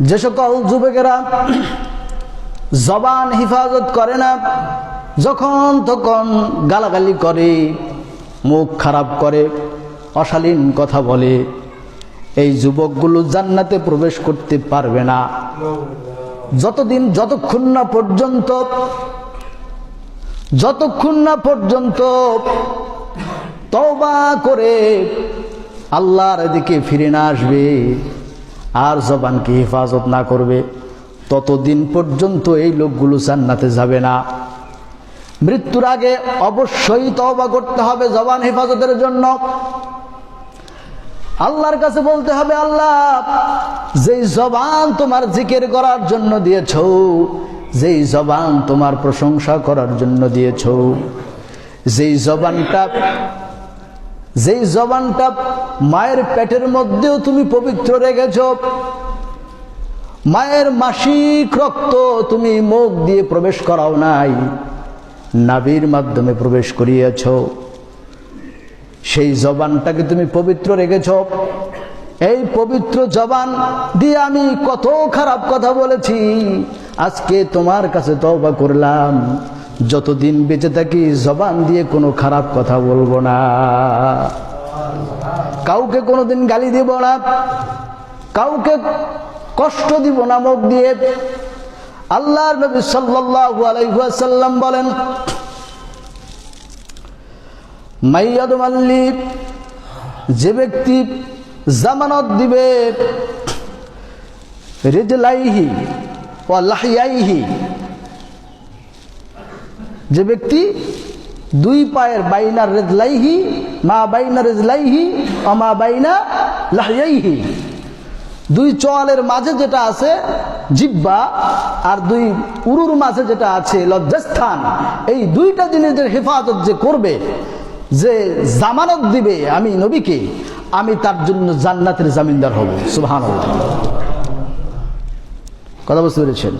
যে সকল যুবকেরা জবান হিফাজত করে না, যখন তখন গালাগালি করে, মুখ খারাপ করে, অশালীন কথা বলে, এই যুবকগুলো জান্নাতে প্রবেশ করতে পারবে না যতক্ষণ না পর্যন্ত তওবা করে আল্লাহর দিকে ফিরে না আসবে আর জবানকে হেফাজত না করবে, ততদিন পর্যন্ত এই লোকগুলো জান্নাতে যাবে না। মৃত্যুর আগে অবশ্যই তওবা করতে হবে জবান হেফাজতের জন্য। আল্লাহর কাছে বলতে হবে, আল্লাহ যেই জবান তোমার জিকির করার জন্য দিয়েছো, যেই জবান তোমার প্রশংসা করার জন্য দিয়েছো, যেই জবানটা মায়ের পেটের মধ্যেও তুমি পবিত্র রেখেছ, মায়ের মাসিক রক্ত তুমি মুখ দিয়ে প্রবেশ করাও নাই, নাভির মাধ্যমে প্রবেশ করিয়েছ, সেই জবানটাকে তুমি পবিত্র রেখেছ। এই পবিত্র জবান দিয়ে আমি কত খারাপ কথা বলেছি, আজকে তোমার কাছে তওবা করলাম, যতদিন বেঁচে থাকি জবান দিয়ে কোনো খারাপ কথা বলবো না, কাউকে কোনোদিন গালি দিব না, কাউকে কষ্ট দিব না মুখ দিয়ে। আল্লাহর নবী সাল্লাল্লাহু আলাইহি ওয়াসাল্লাম বলেন, মাইয়াদুমাল্লি, যে ব্যক্তি জামানত দিবে রিজলাইহি ওয়া লাহিয়াইহি, যে ব্যক্তি দুই পায়ের বাইনা রিজলাইহি, মা বাইনা রিজলাইহি ওয়া মা বাইনা লাহিয়াইহি, দুই চোয়ালের মাঝে যেটা আছে জিহ্বা আর দুই উরুর মাঝে যেটা আছে লজ্জাস্থান, এই দুইটা জিনিসের হেফাজত যে করবে, যে জামানত দিবে আমি নবীকে, আমি তার জন্য জান্নাতের জামিনদার হব। সুবহানাল্লাহ, কথা বুঝতে পেরেছেন?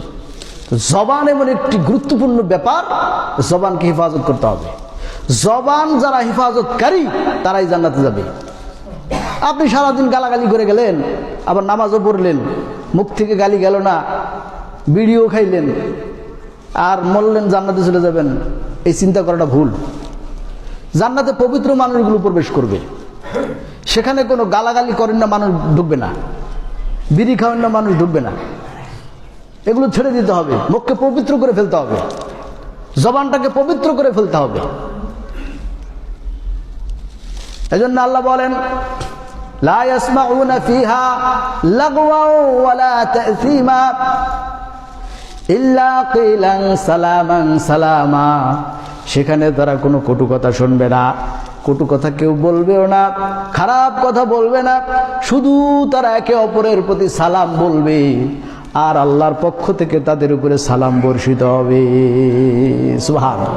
জবান এমন একটি গুরুত্বপূর্ণ ব্যাপার, জবানকে হেফাজত করতে হবে। জবান যারা হেফাজতকারী তারাই জান্নাতে যাবে। আপনি সারাদিন গালাগালি করে গেলেন, আবার নামাজও পড়লেন, মুখ থেকে গালি গেল না, বিড়িও খাইলেন, আর মরলেন জান্নাতে চলে যাবেন, এই চিন্তা করাটা ভুল। জান্নাতে পবিত্র মানুষগুলো প্রবেশ করবে, সেখানে কোনো গালাগালি করেন না মানুষ ঢুকবে না, বিড়ি খাওয়েন না মানুষ ঢুকবে না, এগুলো ছেড়ে দিতে হবে। মুখকে পবিত্র করে ফেলতে হবে, জবানটাকে পবিত্র করে ফেলতে হবে। এজন্য আল্লাহ বলেন, লা ইয়াসমাউনা ফিহা লাগওয়াও ওয়ালা তাসীমা ইল্লা কিলান সালামান সালামা, সেখানে তারা কোনো কটু কথা শুনবে না, কটু কথা কেউ বলবেও না, খারাপ কথা বলবে না, শুধু তারা একে অপরের প্রতি সালাম বলবে, আর আল্লাহর পক্ষ থেকে তাদের উপরে সালাম বর্ষিত হবে। সুবহানাল্লাহ।